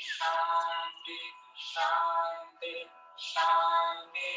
शांति शांति शांति।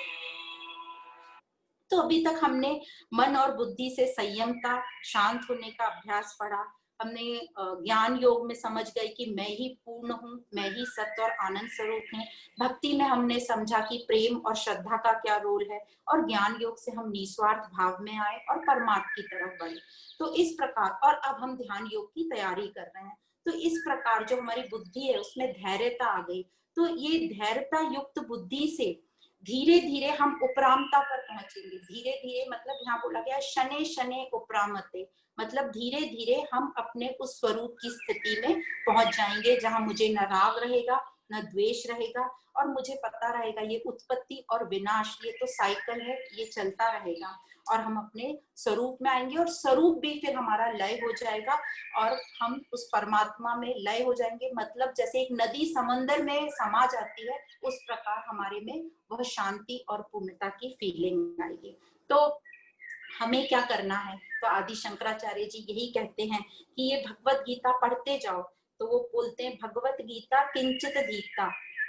तो अभी तक हमने मन और बुद्धि से संयम का, शांत होने का अभ्यास पढ़ा। हमने ज्ञान योग में समझ गए कि मैं ही पूर्ण हूँ, मैं ही सत्य और आनंद स्वरूप हूँ। भक्ति में हमने समझा कि प्रेम और श्रद्धा का क्या रोल है, और ज्ञान योग से हम निस्वार्थ भाव में आए और परमात्मा की तरफ बढ़े। तो इस प्रकार, और अब हम ध्यान योग की तैयारी कर रहे हैं। तो इस प्रकार जो हमारी बुद्धि है उसमें धैर्यता आ गई। तो ये धैर्यता युक्त बुद्धि से धीरे धीरे हम उपरामता पर पहुंचेंगे। धीरे धीरे मतलब यहाँ बोला गया शनै शनै उपरामते, मतलब धीरे धीरे हम अपने उस स्वरूप की स्थिति में पहुंच जाएंगे जहां मुझे न राग रहेगा, न द्वेष रहेगा, और मुझे पता रहेगा ये उत्पत्ति और विनाश, ये तो साइकिल है, ये चलता रहेगा, और हम अपने स्वरूप में आएंगे, और स्वरूप भी फिर हमारा लय हो जाएगा और हम उस परमात्मा में लय हो जाएंगे। मतलब जैसे एक नदी समंदर में समा जाती है, उस प्रकार हमारे में वह शांति और पूर्णता की फीलिंग आएगी। तो हमें क्या करना है? तो आदि शंकराचार्य जी यही कहते हैं कि ये भगवत गीता पढ़ते जाओ। तो वो बोलते हैं भगवत गीता किंचित दीता,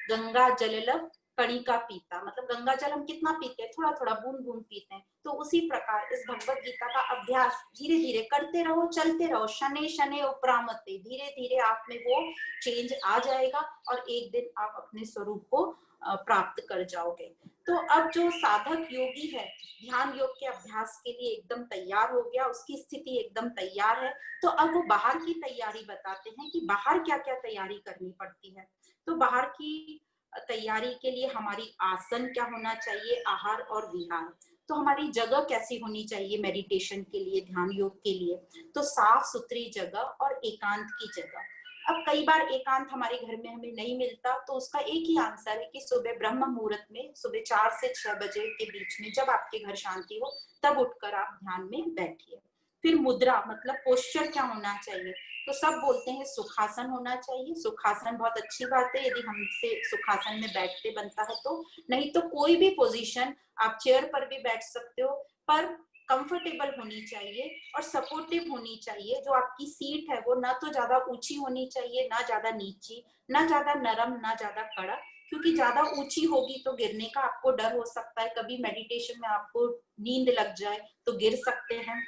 गंगा जललव कणिका पीता, मतलब गंगा जल हम कितना पीते हैं? थोड़ा थोड़ा, बूंद बूंद पीते हैं। तो उसी प्रकार इस भगवत गीता का अभ्यास धीरे धीरे करते रहो, चलते रहो, शनै शनै उपरामते, धीरे धीरे आप में वो चेंज आ जाएगा और एक दिन आप अपने स्वरूप को प्राप्त कर जाओगे। तो अब जो साधक योगी है ध्यान योग के अभ्यास के लिए एकदम तैयार हो गया, उसकी स्थिति एकदम तैयार है। तो अब वो बाहर की तैयारी बताते हैं कि बाहर क्या क्या तैयारी करनी पड़ती है। तो बाहर की तैयारी के लिए हमारी आसन क्या होना चाहिए, आहार और विहार। तो हमारी जगह कैसी होनी चाहिए मेडिटेशन के लिए, ध्यान योग के लिए? तो साफ सुथरी जगह और एकांत की जगह। अब कई बार एकांत हमारे घर में हमें नहीं मिलता, तो उसका एक ही आंसर है कि सुबह ब्रह्म मुहूर्त में, सुबह 4 से 6 बजे के बीच में, जब आपके घर शांति हो, तब उठकर आप ध्यान में बैठिए। फिर मुद्रा मतलब पोस्चर क्या होना चाहिए? तो सब बोलते हैं सुखासन होना चाहिए। सुखासन बहुत अच्छी बात है यदि हमसे सुखासन में बैठते बनता है तो, नहीं तो कोई भी पोजीशन, आप चेयर पर भी बैठ सकते हो, पर कंफर्टेबल होनी चाहिए और सपोर्टिव होनी चाहिए। जो आपकी सीट है वो ना तो ज्यादा ऊंची होनी चाहिए, ना ज्यादा नीची, ना ज्यादा नरम, ना ज्यादा कड़क, क्योंकि ज्यादा ऊंची होगी तो गिरने का आपको डर हो सकता है। कभी मेडिटेशन में आपको नींद लग जाए तो गिर सकते हैं।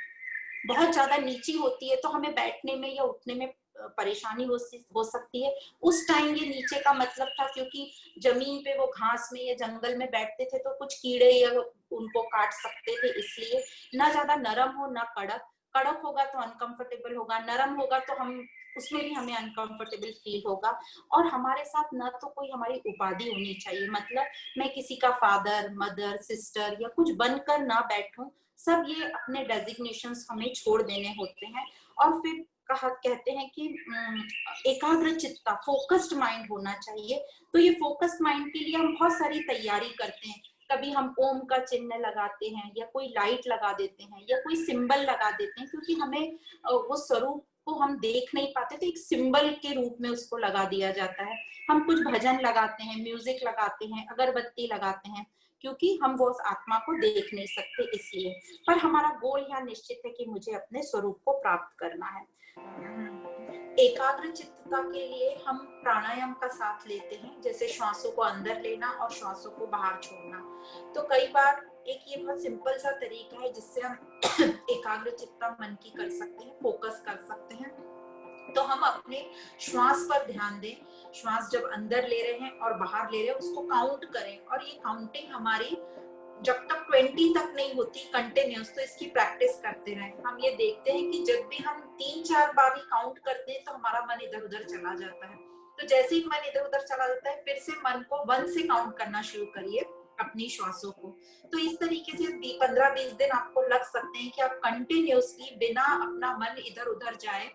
बहुत ज्यादा नीची होती है तो हमें बैठने में या उठने में परेशानी हो सकती है। उस टाइम ये नीचे का मतलब था क्योंकि जमीन पे वो घास में या जंगल में बैठते थे तो कुछ कीड़े या उनको काट सकते थे, इसलिए। ना ज्यादा नरम हो ना कड़क। कड़क होगा तो अनकंफर्टेबल होगा, नरम होगा तो हम उसमें भी हमें अनकंफर्टेबल फील होगा। और हमारे साथ ना तो कोई हमारी उपाधि होनी चाहिए, मतलब मैं किसी का फादर, मदर, सिस्टर या कुछ बनकर ना बैठूं। सब ये अपने डेजिग्नेशंस हमें छोड़ देने होते हैं। और फिर कहते हैं कि एकाग्र चित्ता, फोकस्ड माइंड होना चाहिए। तो ये फोकस्ड माइंड के लिए हम बहुत सारी तैयारी करते हैं। कभी हम ओम का चिन्ह लगाते हैं, या कोई लाइट लगा देते हैं, या कोई सिंबल लगा देते हैं, क्योंकि हमें वो स्वरूप को हम देख नहीं पाते, तो एक सिंबल के रूप में उसको लगा दिया जाता है। हम कुछ भजन लगाते हैं, म्यूजिक लगाते हैं, अगरबत्ती लगाते हैं, क्योंकि हम वो आत्मा को देख नहीं सकते इसलिए। पर हमारा गोल यहाँ निश्चित है कि मुझे अपने स्वरूप को प्राप्त करना है। एकाग्र चित्तता के लिए हम प्राणायाम का साथ लेते हैं, जैसे श्वासों को अंदर लेना और श्वासों को बाहर छोड़ना। तो कई बार एक ये बहुत सिंपल सा तरीका है जिससे हम एकाग्र चित्ता मन की कर सकते हैं, फोकस कर सकते हैं। तो हम अपने श्वास पर ध्यान दें। श्वास जब अंदर ले रहे हैं और बाहर ले रहे हैं उसको काउंट करें, और ये काउंटिंग हमारी जब तक 20 तक नहीं होती कंटिन्यूस, तो इसकी प्रैक्टिस करते रहें। हम ये देखते हैं कि जब भी हम 3-4 बार ही काउंट करते हैं तो हमारा मन इधर उधर चला जाता है। तो जैसे ही मन इधर उधर चला जाता है, फिर से मन को 1 से काउंट करना शुरू करिए अपनी श्वासों को। तो इस तरीके से 15-20 दिन आपको लग सकते हैं कि आप कंटिन्यूसली बिना अपना मन इधर उधर जाए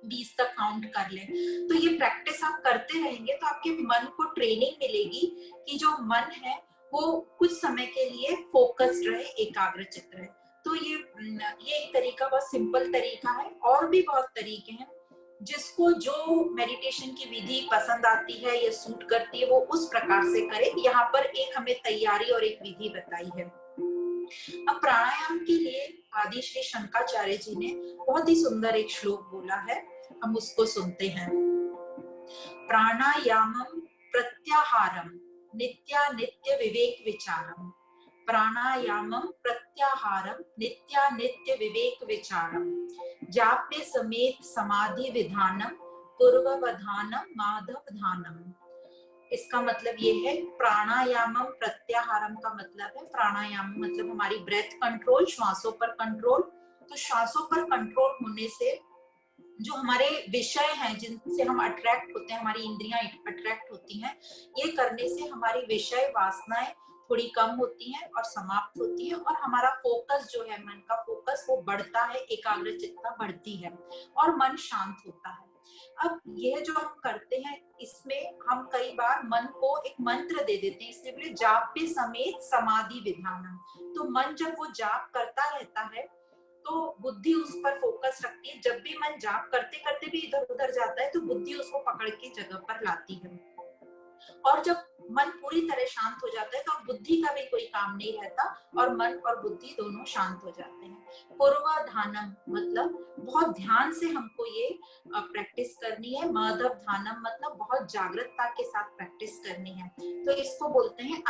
20 तक काउंट कर लें। तो ये प्रैक्टिस आप करते रहेंगे तो आपके मन को ट्रेनिंग मिलेगी कि जो मन है वो कुछ समय के लिए फोकस्ड रहे, एकाग्रचित रहे। तो ये एक तरीका, बहुत सिंपल तरीका है। और भी बहुत तरीके हैं, जिसको जो मेडिटेशन की विधि पसंद आती है या सूट करती है वो उस प्रकार से करे। यहाँ पर एक हमें तैयारी और एक विधि बताई है। अब प्राणायाम के लिए आदि श्री शंकराचार्य जी ने बहुत ही सुंदर एक श्लोक बोला है, हम उसको सुनते हैं। प्राणायामम प्रत्याहारम नित्यानित्य विवेक विचारम। प्राणायामम प्रत्याहारम नित्यानित्य विवेक विचारम। जाप्य समेत समाधि विधानम पूर्ववधानम माधव ध्यानम। इसका मतलब ये है, प्राणायामम प्रत्याहारम का मतलब है, प्राणायाम मतलब हमारी ब्रेथ कंट्रोल, श्वासों पर कंट्रोल। तो श्वासों पर कंट्रोल होने से जो हमारे विषय हैं जिनसे हम अट्रैक्ट होते हैं, हमारी इंद्रियां अट्रैक्ट होती हैं, ये करने से हमारी विषय वासनाएं थोड़ी कम होती हैं और समाप्त होती हैं, और हमारा फोकस जो है, मन का फोकस वो बढ़ता है, एकाग्रचित्ता बढ़ती है और मन शांत होता है। अब यह जो हम करते हैं इसमें हम कई बार मन को एक मंत्र दे देते हैं, इसलिए बोले जाप्य समेत समाधि विधानम। तो मन जब वो जाप करता रहता है तो बुद्धि उस पर फोकस रखती है। जब भी मन जाप करते करते भी इधर उधर जाता है तो बुद्धि उसको पकड़ के जगह पर लाती है, और जब मन पूरी तरह शांत हो जाता है तो बुद्धि का भी कोई काम नहीं रहता और मन और बुद्धि दोनों शांत हो जाते हैं। पूर्वाधानम मतलब बहुत ध्यान से हमको ये प्रैक्टिस करनी है। माधव ध्यानम मतलब बहुत जागरूकता के साथ प्रैक्टिस करनी है। तो इसको बोलते हैं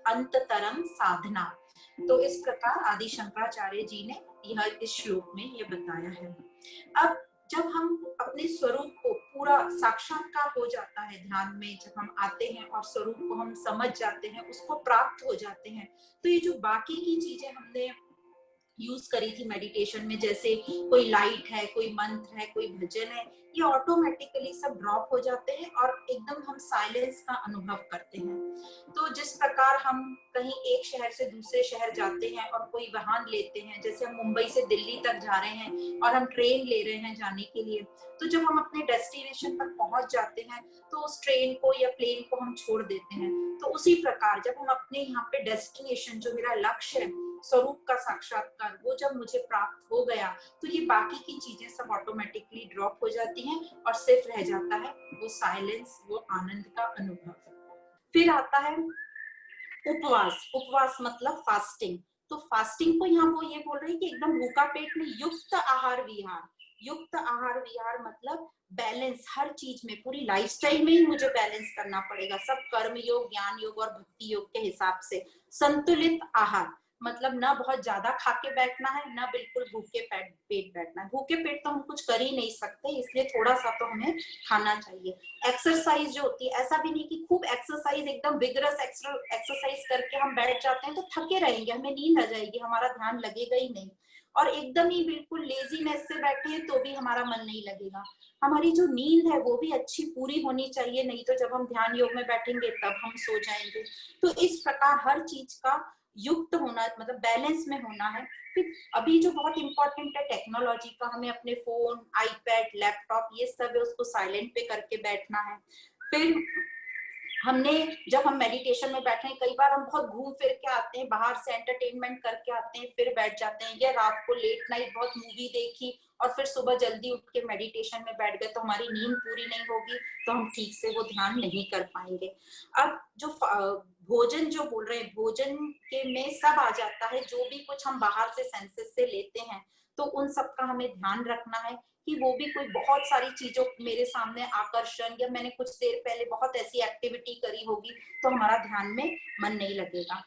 अंततरम साधना। तो इस प्रकार आदि शंकराचार्य जी ने यह इस श्लोक में ये बताया है। अब जब हम अपने स्वरूप को पूरा साक्षात्कार हो जाता है ध्यान में, जब हम आते हैं और स्वरूप को हम समझ जाते हैं, उसको प्राप्त हो जाते हैं, तो ये जो बाकी की चीजें हमने यूज करी थी मेडिटेशन में, जैसे कोई लाइट है, कोई मंत्र है, कोई भजन है, ये ऑटोमेटिकली सब ड्रॉप हो जाते हैं और एकदम हम साइलेंस का अनुभव करते हैं। तो जिस प्रकार हम कहीं एक शहर से दूसरे शहर जाते हैं और कोई वाहन लेते हैं, जैसे हम मुंबई से दिल्ली तक जा रहे हैं और हम ट्रेन ले रहे हैं जाने के लिए, तो जब हम अपने डेस्टिनेशन पर पहुंच जाते हैं तो उस ट्रेन को या प्लेन को हम छोड़ देते हैं। तो उसी प्रकार जब हम अपने यहाँ पे डेस्टिनेशन, जो मेरा लक्ष्य है, स्वरूप का साक्षात्कार, वो जब मुझे प्राप्त हो गया तो ये बाकी की चीजें सब ऑटोमेटिकली ड्रॉप हो जाती हैं और सिर्फ रह जाता है वो साइलेंस, वो आनंद का अनुभव। फिर आता है उपवास। उपवास मतलब फास्टिंग। तो फास्टिंग को यहाँ वो ये बोल रहे हैं कि एकदम भूखा पेट में युक्त आहार विहार। युक्त आहार विहार मतलब बैलेंस, हर चीज में, पूरी लाइफस्टाइल में ही मुझे बैलेंस करना पड़ेगा, सब कर्म योग, ज्ञान योग और भक्ति योग के हिसाब से। संतुलित आहार मतलब ना बहुत ज्यादा खा के बैठना है, ना बिल्कुल भूखे पेट बैठना है। भूखे पेट तो हम कुछ कर ही नहीं सकते, इसलिए थोड़ा सा तो हमें खाना चाहिए। एक्सरसाइज जो होती है, ऐसा भी नहीं कि खूब एक्सरसाइज, एकदम विगरस एक्सरसाइज करके हम बैठ जाते हैं तो थके रहेंगे, हमें नींद आ जाएगी, हमारा ध्यान लगेगा ही नहीं। और एकदम ही बिल्कुल लेजीनेस से बैठे हैं तो भी हमारा मन नहीं लगेगा। हमारी जो नींद है वो भी अच्छी पूरी होनी चाहिए, नहीं तो जब हम ध्यान योग में बैठेंगे तब हम सो जाएंगे। तो इस प्रकार हर चीज का युक्त होना, मतलब बैलेंस में होना है। फिर अभी जो बहुत इंपॉर्टेंट है टेक्नोलॉजी का, हमें अपने फोन, आईपैड, लैपटॉप, ये सब है उसको साइलेंट पे करके बैठना है। फिर हमने, जब हम मेडिटेशन में बैठे हैं, कई बार हम बहुत घूम फिर के आते हैं, बाहर से एंटरटेनमेंट करके आते हैं, फिर बैठ जाते हैं, या रात को लेट नाइट बहुत मूवी देखी और फिर सुबह जल्दी उठ के मेडिटेशन में बैठ गए, तो हमारी नींद पूरी नहीं होगी, तो हम ठीक से वो ध्यान नहीं कर पाएंगे। अब जो भोजन जो बोल रहे हैं, भोजन के में सब आ जाता है, जो भी कुछ हम बाहर से सेंसेस से लेते हैं, तो उन सब का हमें ध्यान रखना है कि वो भी कोई बहुत सारी चीजों मेरे सामने आकर्षण, या मैंने कुछ देर पहले बहुत ऐसी एक्टिविटी करी होगी तो हमारा ध्यान में मन नहीं लगेगा।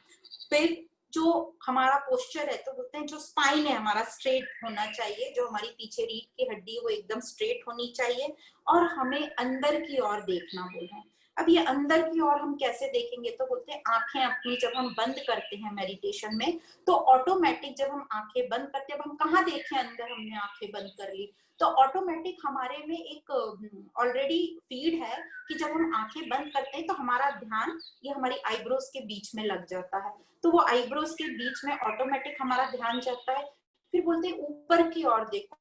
फिर जो हमारा पोस्चर है, तो बोलते हैं जो स्पाइन है हमारा स्ट्रेट होना चाहिए, जो हमारी पीछे रीढ़ की हड्डी है वो एकदम स्ट्रेट होनी चाहिए, और हमें अंदर की ओर देखना बोल रहे हैं। अब ये अंदर की ओर हम कैसे देखेंगे, तो बोलते हैं आंखें अपनी जब हम बंद करते हैं मेडिटेशन में, तो ऑटोमेटिक जब हम आंखें बंद करते हैं, अब हम कहाँ देखें, अंदर हमने आंखें बंद कर ली, तो ऑटोमेटिक हमारे में एक ऑलरेडी फीड है कि जब हम आंखें बंद करते हैं तो हमारा ध्यान ये हमारी आईब्रोज के बीच में लग जाता है, तो वो आईब्रोज के बीच में ऑटोमेटिक हमारा ध्यान जाता है। फिर बोलते हैं ऊपर की ओर देखो,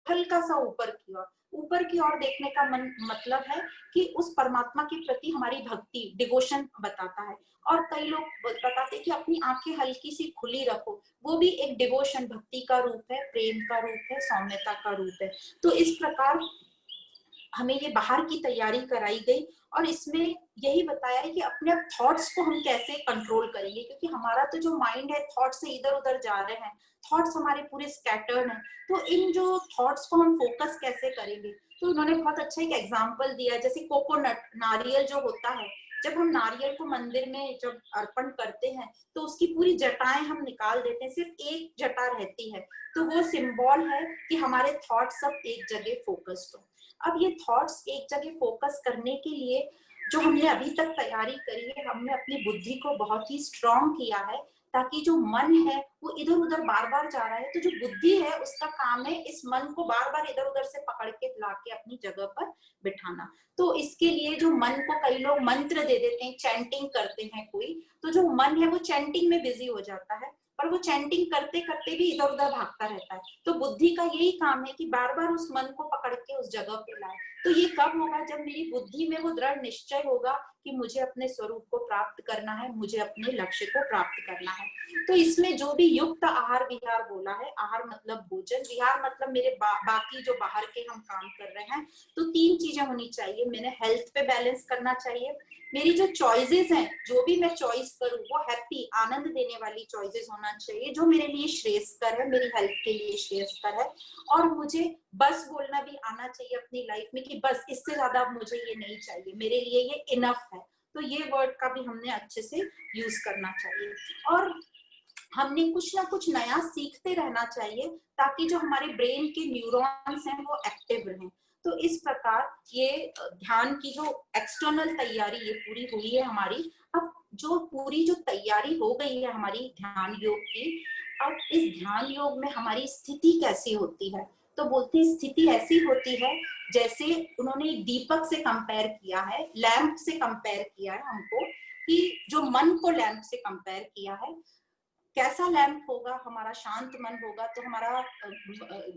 हल्का सा ऊपर की ओर। ऊपर की ओर देखने का मतलब है कि उस परमात्मा के प्रति हमारी भक्ति, डिवोशन बताता है। और कई लोग बताते हैं कि अपनी आंखें हल्की सी खुली रखो, वो भी एक डिवोशन, भक्ति का रूप है, प्रेम का रूप है, सौम्यता का रूप है। तो इस प्रकार हमें ये बाहर की तैयारी कराई गई, और इसमें यही बताया है कि अपने थॉट्स को हम कैसे कंट्रोल करेंगे, क्योंकि हमारा तो जो माइंड है, थॉट्स से इधर उधर जा रहे हैं, थॉट्स हमारे पूरे स्कैटर्ड हैं, तो इन जो थॉट्स को हम फोकस कैसे करेंगे। तो उन्होंने बहुत अच्छा एक एग्जाम्पल दिया, जैसे कोकोनट, नारियल जो होता है, जब हम नारियल को मंदिर में जब अर्पण करते हैं तो उसकी पूरी जटाएं हम निकाल देते हैं, सिर्फ एक जटा रहती है, तो वो सिंबल है कि हमारे थॉट्स सब एक जगह फोकस्ड हो। अब ये थॉट्स एक जगह फोकस करने के लिए जो हमने अभी तक तैयारी करी है, हमने अपनी बुद्धि को बहुत ही स्ट्रॉन्ग किया है, ताकि जो मन है वो इधर उधर बार बार जा रहा है, तो जो बुद्धि है उसका काम है इस मन को बार बार इधर उधर से पकड़ के लाके अपनी जगह पर बिठाना। तो इसके लिए जो मन को कई लोग मंत्र दे देते हैं, चैंटिंग करते हैं कोई, तो जो मन है वो चैंटिंग में बिजी हो जाता है, पर वो चैंटिंग करते करते भी इधर उधर भागता रहता है। तो बुद्धि का यही काम है कि बार बार उस मन को पकड़ के उस जगह पे लाए। तो ये कब होगा? जब मेरी बुद्धि में वो दृढ़ निश्चय होगा कि मुझे अपने स्वरूप को प्राप्त करना है, मुझे अपने लक्ष्य को प्राप्त करना है। तो इसमें जो भी युक्त आहार विहार बोला है, आहार मतलब भोजन, विहार मतलब मेरे बाकी जो बाहर के हम काम कर रहे हैं, तो 3 चीजें होनी चाहिए। मैंने हेल्थ पे बैलेंस करना चाहिए, मेरी जो चॉइसेस हैं, जो भी मैं चॉइस करूँ वो हैप्पी, आनंद देने वाली चॉइसेस होना चाहिए, जो मेरे लिए श्रेयस्कर है, मेरी हेल्थ के लिए श्रेयस्कर है। और मुझे बस बोलना भी आना चाहिए अपनी लाइफ में कि बस, इससे ज्यादा अब मुझे ये नहीं चाहिए, मेरे लिए ये इनफ है। तो ये वर्ड का भी हमने अच्छे से यूज करना चाहिए, और हमने कुछ ना कुछ नया सीखते रहना चाहिए, ताकि जो हमारे ब्रेन के न्यूरॉन्स हैं वो एक्टिव रहें। तो इस प्रकार ये ध्यान की जो एक्सटर्नल तैयारी ये पूरी हुई है हमारी। अब जो पूरी जो तैयारी हो गई है हमारी ध्यान योग की, अब इस ध्यान योग में हमारी स्थिति कैसी होती है? तो बोलते हैं स्थिति ऐसी होती है जैसे उन्होंने दीपक से कंपेयर किया है, लैंप से कंपेयर किया है हमको, कि जो मन को लैंप से कंपेयर किया है। कैसा लैंप होगा? हमारा शांत मन होगा, तो हमारा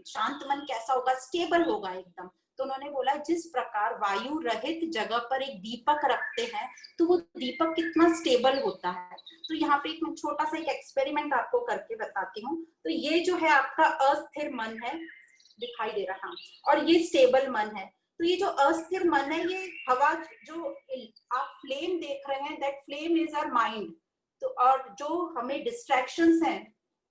शांत मन कैसा होगा? स्टेबल होगा एकदम। तो उन्होंने बोला जिस प्रकार वायु रहित जगह पर एक दीपक रखते हैं तो वो दीपक कितना स्टेबल होता है। तो यहाँ पे एक छोटा सा एक एक्सपेरिमेंट आपको करके बताती हूँ। तो ये जो है आपका अस्थिर मन है, दिखाई दे रहा, और ये स्टेबल मन है। तो ये जो अस्थिर मन है, ये हवा, जो आप फ्लेम देख रहे हैं, that flame is our mind. तो और जो हमें डिस्ट्रैक्शंस हैं,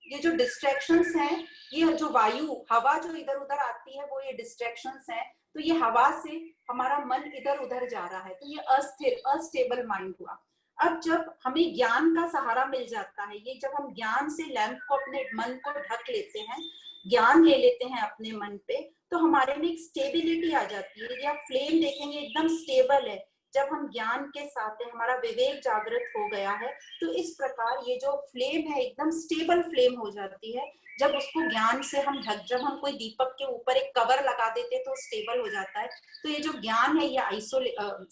ये जो डिस्ट्रैक्शंस हैं, ये जो वायु हवा जो इधर उधर आती है वो ये डिस्ट्रैक्शंस हैं। तो ये हवा से हमारा मन इधर उधर जा रहा है, तो ये अस्थिर, अनस्टेबल माइंड हुआ। अब जब हमें ज्ञान का सहारा मिल जाता है, ये जब हम ज्ञान से लैंप को, अपने मन को ढक लेते हैं, ज्ञान ले लेते हैं अपने मन पे, तो हमारे में एक स्टेबिलिटी आ जाती है। या फ्लेम देखेंगे एकदम स्टेबल है, जब हम ज्ञान के साथ है, हमारा विवेक जागृत हो गया है, तो इस प्रकार ये जो फ्लेम है एकदम स्टेबल फ्लेम हो जाती है। जब उसको ज्ञान से हम ढक, जब हम कोई दीपक के ऊपर एक कवर लगा देते हैं तो स्टेबल हो जाता है। तो ये जो ज्ञान है ये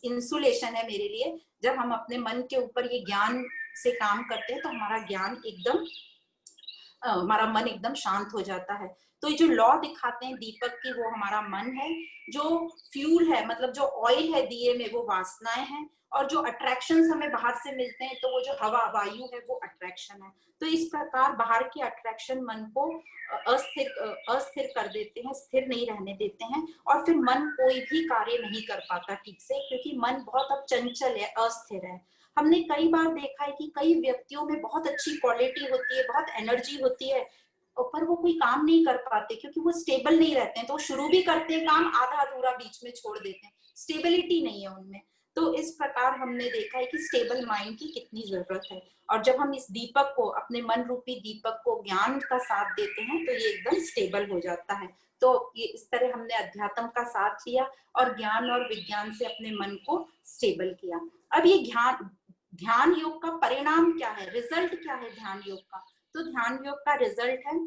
इंसुलेशन है मेरे लिए। जब हम अपने मन के ऊपर ये ज्ञान से काम करते हैं तो हमारा ज्ञान एकदम, हमारा मन एकदम शांत हो जाता है। तो ये जो लॉ दिखाते हैं दीपक की, वो हमारा मन है। जो फ्यूल है, मतलब जो ऑयल है दिए में, वो वासनाएं हैं। और जो अट्रैक्शन हमें बाहर से मिलते हैं, तो वो जो हवा, वायु है, वो अट्रैक्शन है। तो इस प्रकार बाहर की अट्रैक्शन मन को अस्थिर कर देते हैं, स्थिर नहीं रहने देते हैं, और फिर मन कोई भी कार्य नहीं कर पाता ठीक से, क्योंकि मन बहुत अब चंचल है, अस्थिर है। हमने कई बार देखा है कि कई व्यक्तियों में बहुत अच्छी क्वालिटी होती है, बहुत एनर्जी होती है, पर वो कोई काम नहीं कर पाते, क्योंकि वो स्टेबल नहीं रहते हैं। तो शुरू भी करते हैं काम, आधा अधूरा बीच में छोड़ देते हैं, स्टेबिलिटी नहीं है उनमें। तो इस प्रकार हमने देखा है कि स्टेबल माइंड की कितनी जरूरत है। और जब हम इस दीपक को, अपने मन रूपी दीपक को ज्ञान का साथ देते हैं, तो ये एकदम स्टेबल हो जाता है। तो ये इस तरह हमने अध्यात्म का साथ लिया और ज्ञान और विज्ञान से अपने मन को स्टेबल किया। अब ये ध्यान योग का परिणाम क्या है, रिजल्ट क्या है ध्यान योग का? तो ध्यान योग का रिजल्ट है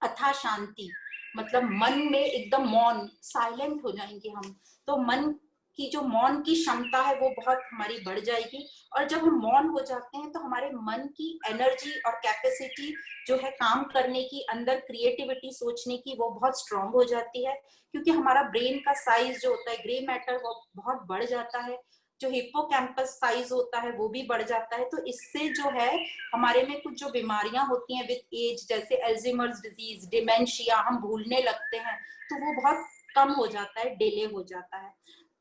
अथा शांति, मतलब मन में एकदम मौन, साइलेंट हो जाएंगे हम। तो मन की जो मौन की क्षमता है वो बहुत हमारी बढ़ जाएगी। और जब हम मौन हो जाते हैं तो हमारे मन की एनर्जी और कैपेसिटी जो है काम करने की, अंदर क्रिएटिविटी सोचने की, वो बहुत स्ट्रांग हो जाती है। क्योंकि हमारा ब्रेन का साइज जो होता है, ग्रे मैटर, वो बहुत बढ़ जाता है। जो हिप्पोकैम्पस साइज होता है वो भी बढ़ जाता है। तो इससे जो है हमारे में कुछ जो बीमारियां होती हैं विद एज, जैसे अल्जाइमर्स डिजीज, डिमेंशिया, हम भूलने लगते हैं, तो वो बहुत कम हो जाता है, डिले हो जाता है।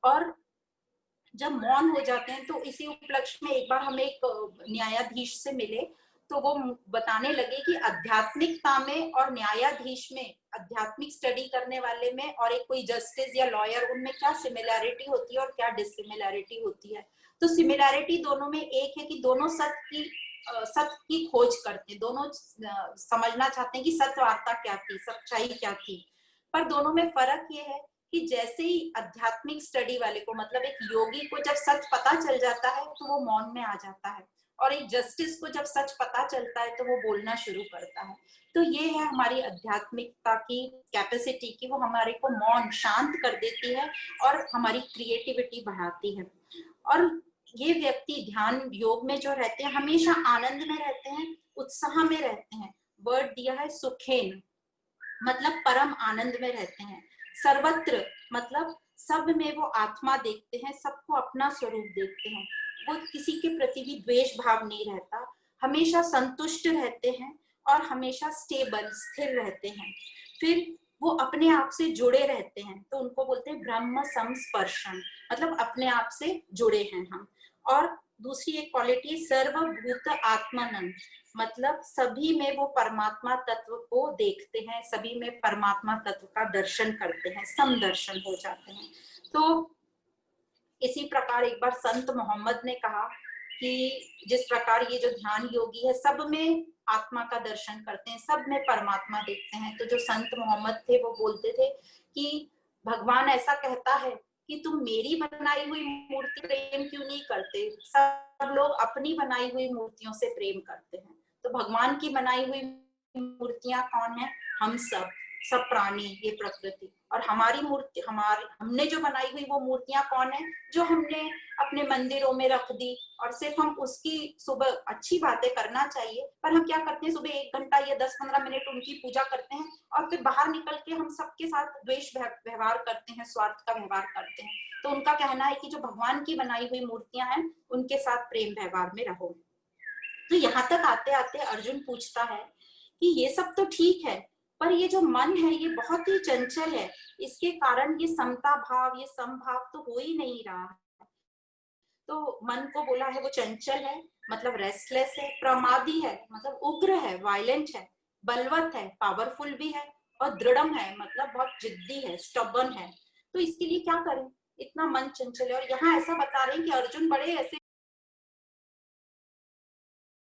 और जब मौन हो जाते हैं, तो इसी उपलक्ष्य में एक बार हम एक न्यायाधीश से मिले, तो वो बताने लगे कि आध्यात्मिकता में और न्यायाधीश में, आध्यात्मिक स्टडी करने वाले में और एक कोई जस्टिस या लॉयर, उनमें क्या सिमिलैरिटी होती है और क्या डिसिमिलैरिटी होती है। तो सिमिलैरिटी दोनों में एक है कि दोनों सत्य की खोज करते हैं, दोनों समझना चाहते हैं कि सत्य वार्ता क्या थी, सच्चाई क्या थी। पर दोनों में फर्क ये है कि जैसे ही आध्यात्मिक स्टडी वाले को, मतलब एक योगी को जब सच पता चल जाता है तो वो मौन में आ जाता है, और एक जस्टिस को जब सच पता चलता है तो वो बोलना शुरू करता है। तो ये है हमारी आध्यात्मिकता की कैपेसिटी कि वो हमारे को मौन, शांत कर देती है और हमारी क्रिएटिविटी बढ़ाती है। और ये व्यक्ति ध्यान योग में जो रहते हैं हमेशा आनंद में रहते हैं, उत्साह में रहते हैं। वर्ड दिया है सुखेन, मतलब परम आनंद में रहते हैं। सर्वत्र मतलब सब में वो आत्मा देखते हैं, सबको अपना स्वरूप देखते हैं। वो किसी के प्रति भी द्वेष भाव नहीं रहता, हमेशा संतुष्ट रहते हैं और हमेशा स्टेबल, स्थिर रहते हैं। फिर वो अपने आप से जुड़े रहते हैं, तो उनको बोलते हैं ब्रह्म संस्पर्शन, मतलब अपने आप से जुड़े हैं हम। और दूसरी एक क्वालिटी सर्वभूत आत्मानंद, मतलब सभी में वो परमात्मा तत्व को देखते हैं, सभी में परमात्मा तत्व का दर्शन करते हैं, समदर्शन हो जाते हैं। तो इसी प्रकार एक बार संत मोहम्मद ने कहा कि जिस प्रकार ये जो ध्यान योगी है सब में आत्मा का दर्शन करते हैं, सब में परमात्मा देखते हैं, तो जो संत मोहम्मद थे वो बोलते थे कि भगवान ऐसा कहता है कि तुम मेरी बनाई हुई मूर्ति प्रेम क्यों नहीं करते, सब लोग अपनी बनाई हुई मूर्तियों से प्रेम करते हैं। तो भगवान की बनाई हुई मूर्तियां कौन है? हम सब प्राणी, ये प्रकृति। और हमारी मूर्ति, हमने जो बनाई हुई वो मूर्तियां कौन है? जो हमने अपने मंदिरों में रख दी, और सिर्फ हम उसकी सुबह, अच्छी बातें करना चाहिए, पर हम क्या करते हैं, सुबह 1 घंटा या 10-15 मिनट उनकी पूजा करते हैं और फिर बाहर निकल के हम सबके साथ द्वेष व्यवहार करते हैं, स्वार्थ का व्यवहार करते हैं। तो उनका कहना है कि जो भगवान की बनाई हुई मूर्तियां हैं उनके साथ प्रेम व्यवहार में रहो। तो यहाँ तक आते आते अर्जुन पूछता है कि ये सब तो ठीक है, पर ये जो मन है ये बहुत ही चंचल है, इसके कारण ये समता भाव, ये समभाव तो हो ही नहीं रहा। तो मन को बोला है वो चंचल है, मतलब रेस्टलेस है, प्रमादी है, मतलब उग्र है, वायलेंट है, बलवत है, पावरफुल भी है, और दृढ़म है, मतलब बहुत जिद्दी है, स्टबर्न है। तो इसके लिए क्या करें? इतना मन चंचल है। और यहाँ ऐसा बता रहे हैं कि अर्जुन बड़े ऐसे